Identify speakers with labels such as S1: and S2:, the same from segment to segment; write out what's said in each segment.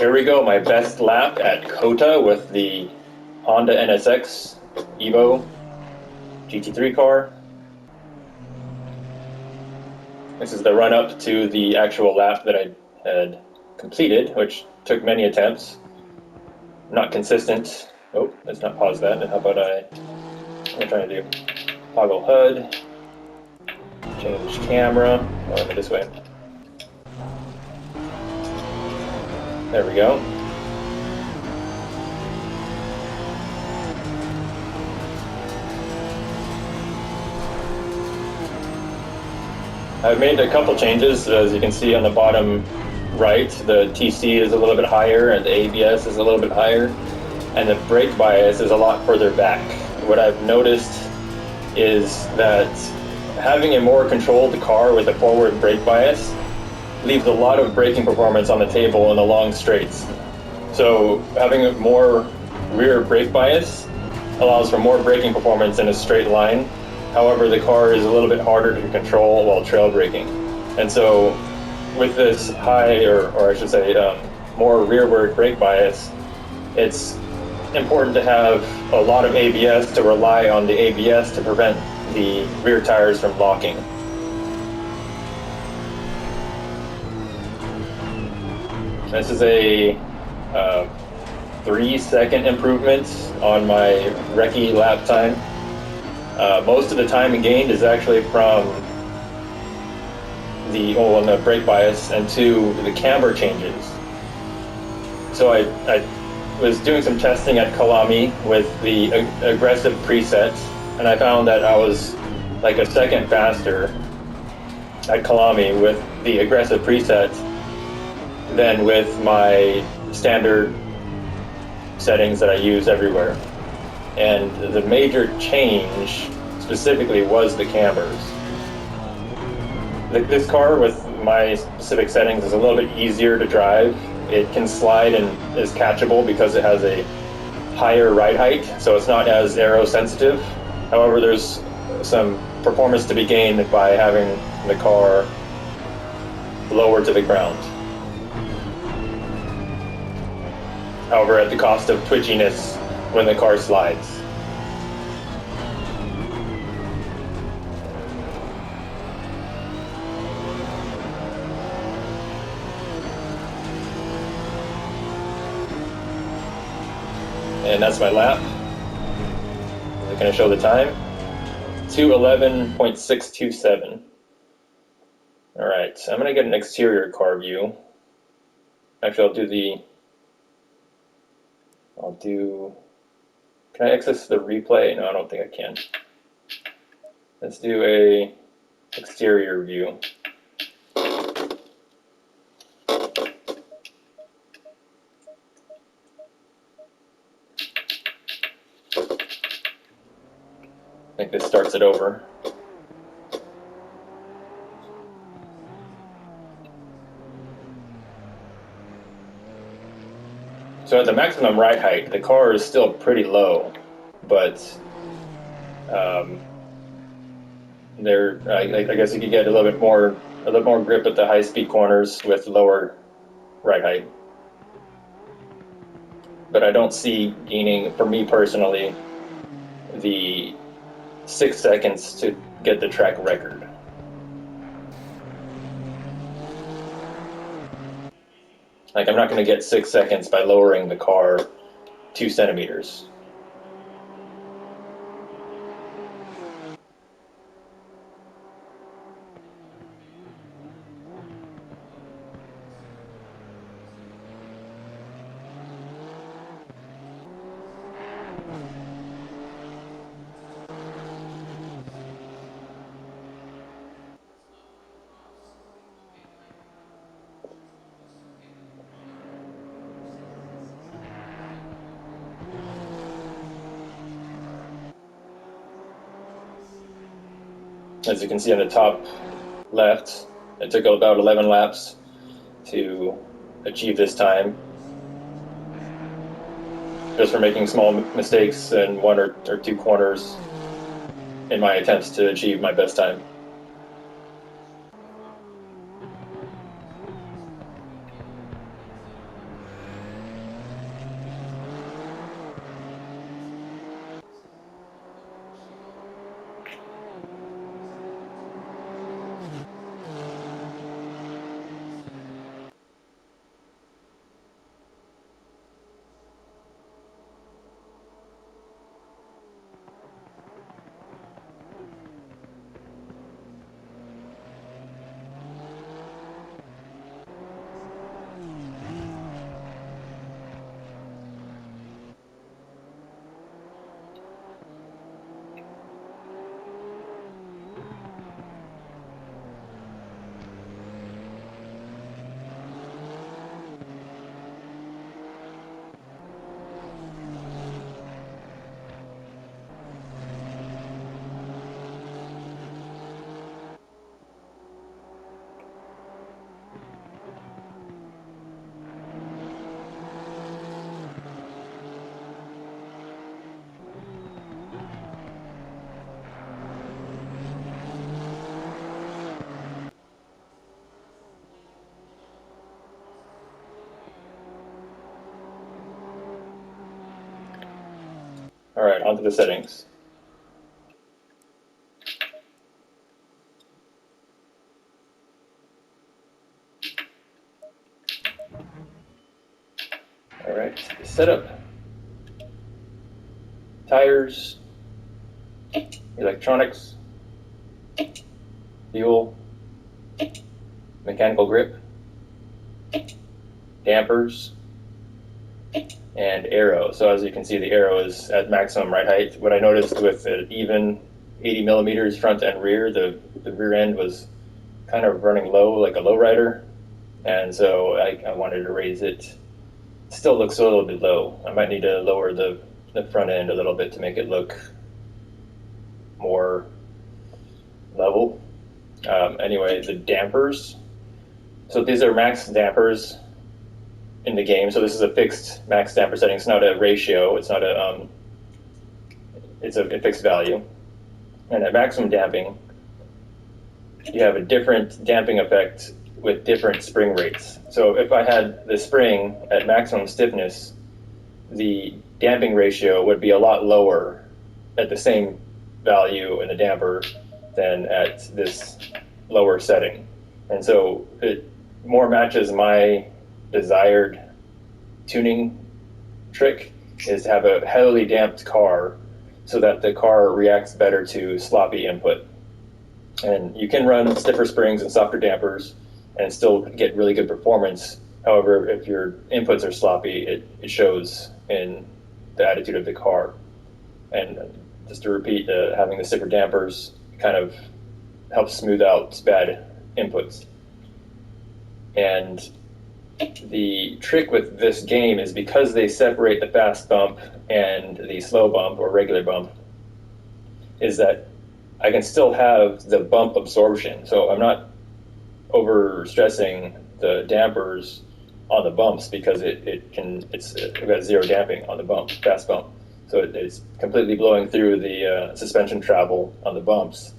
S1: Here we go, my best lap at COTA with the Honda NSX Evo GT3 car. This is the run-up to the actual lap that I had completed, which took many attempts. Not consistent. Oh, let's not pause that. How about what am I trying to do? Toggle HUD, change camera. Oh, this way. There we go. I've made a couple changes. As you can see on the bottom right, the TC is a little bit higher and the ABS is a little bit higher, and the brake bias is a lot further back. What I've noticed is that having a more controlled car with a forward brake bias leaves a lot of braking performance on the table in the long straights. So having a more rear brake bias allows for more braking performance in a straight line. However, the car is a little bit harder to control while trail braking. And so with this high, or I should say more rearward brake bias, it's important to have a lot of ABS, to rely on the ABS to prevent the rear tires from locking. This is a 3-second improvement on my recce lap time. Most of the time gained is actually from the brake bias and to the camber changes. So I was doing some testing at Kalami with the aggressive presets, and I found that I was like a second faster at Kalami with the aggressive presets than with my standard settings that I use everywhere. And the major change specifically was the cambers. This car with my specific settings is a little bit easier to drive. It can slide and is catchable because it has a higher ride height, so it's not as aero sensitive. However, there's some performance to be gained by having the car lower to the ground. However, at the cost of twitchiness when the car slides. And that's my lap. I'm going to show the time. 2:11.627. Alright, so I'm going to get an exterior car view. Actually, can I access the replay? No, I don't think I can. Let's do a exterior view. I think this starts it over. So at the maximum ride height, the car is still pretty low, but I guess you could get a little more grip at the high-speed corners with lower ride height. But I don't see gaining, for me personally, the 6 seconds to get the track record. Like, I'm not going to get 6 seconds by lowering the car 2 centimeters. As you can see on the top left, it took about 11 laps to achieve this time, just for making small mistakes in 1 or 2 corners in my attempts to achieve my best time. All right, onto the settings. All right, setup. Tires, electronics, fuel, mechanical grip, dampers, and aero. So as you can see, the aero is at maximum ride height. What I noticed with an even 80 millimeters front and rear, the rear end was kind of running low, like a lowrider, and so I wanted to raise it. Still looks a little bit low. I might need to lower the front end a little bit to make it look more level. Anyway, the dampers. So these are max dampers in the game. So this is a fixed max damper setting. It's not a ratio. It's not a. It's a fixed value. And at maximum damping, you have a different damping effect with different spring rates. So if I had the spring at maximum stiffness, the damping ratio would be a lot lower at the same value in the damper than at this lower setting. And so it more matches my desired tuning trick, is to have a heavily damped car so that the car reacts better to sloppy input. And you can run stiffer springs and softer dampers and still get really good performance. However, if your inputs are sloppy, it shows in the attitude of the car. And just to repeat, having the stiffer dampers kind of helps smooth out bad inputs. And the trick with this game is because they separate the fast bump and the slow bump or regular bump, is that I can still have the bump absorption. So I'm not over stressing the dampers on the bumps because it's got zero damping on the bump, fast bump. So it's completely blowing through the suspension travel on the bumps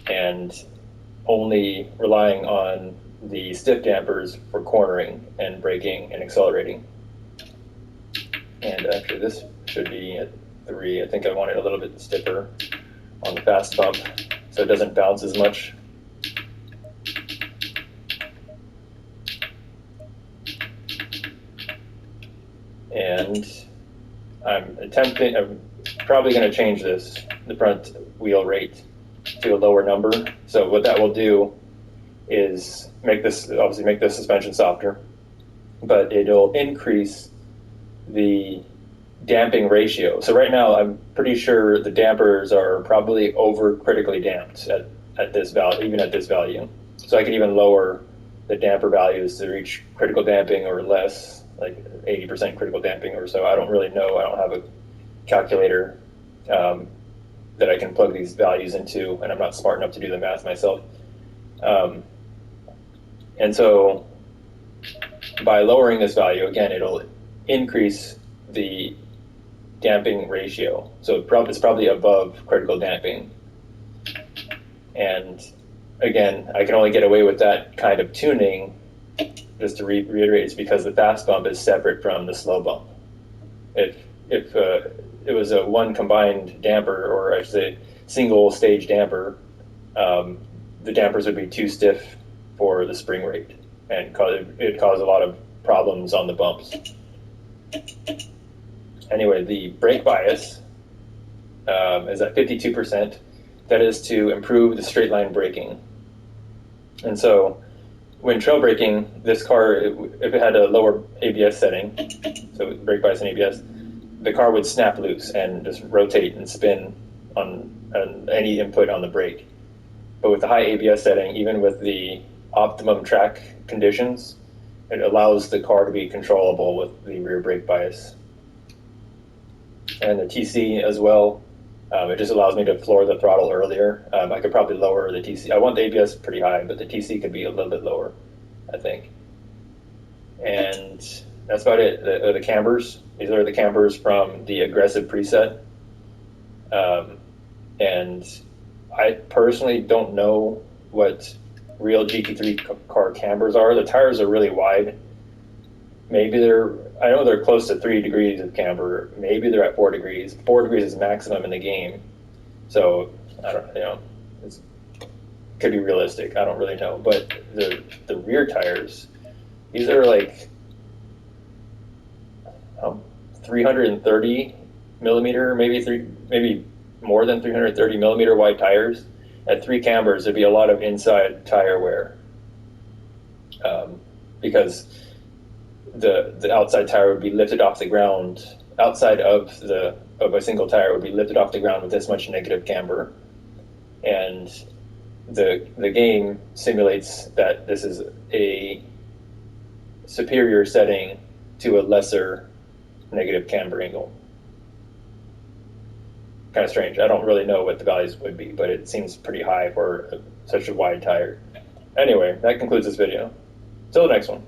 S1: and only relying on the stiff dampers for cornering and braking and accelerating. And actually this should be at 3. I think I want it a little bit stiffer on the fast bump so it doesn't bounce as much. And I'm probably going to change the front wheel rate to a lower number. So what that will do is make the suspension softer, but it'll increase the damping ratio. So right now, I'm pretty sure the dampers are probably over critically damped at this value, even at this value. So I can even lower the damper values to reach critical damping or less, like 80% critical damping or so. I don't really know. I don't have a calculator that I can plug these values into, and I'm not smart enough to do the math myself. And so by lowering this value, again, it'll increase the damping ratio. So it's probably above critical damping. And again, I can only get away with that kind of tuning, just to reiterate, it's because the fast bump is separate from the slow bump. If it was a one combined damper, or I should say single stage damper, the dampers would be too stiff for the spring rate, and it'd cause a lot of problems on the bumps. Anyway, the brake bias is at 52%. That is to improve the straight line braking. And so when trail braking, this car, if it had a lower ABS setting, so brake bias and ABS, the car would snap loose and just rotate and spin on any input on the brake. But with the high ABS setting, even with the optimum track conditions, it allows the car to be controllable with the rear brake bias. And the TC as well, it just allows me to floor the throttle earlier. I could probably lower the TC. I want the ABS pretty high, but the TC could be a little bit lower, I think. And that's about it. The cambers, these are the cambers from the aggressive preset. And I personally don't know what real GT3 car cambers are. The tires are really wide, Maybe I know they're close to 3 degrees of camber. Maybe they're at 4 degrees. 4 degrees is maximum in the game. So, I don't, it could be realistic. I don't really know. But the rear tires, these are like 330 millimeter, maybe more than 330 millimeter wide tires. At 3 cambers, there'd be a lot of inside tire wear, because the outside tire would be lifted off the ground. Outside of a single tire would be lifted off the ground with this much negative camber, and the game simulates that this is a superior setting to a lesser negative camber angle. Kind of strange. I don't really know what the values would be, but it seems pretty high for such a wide tire. Anyway, that concludes this video. Till the next one.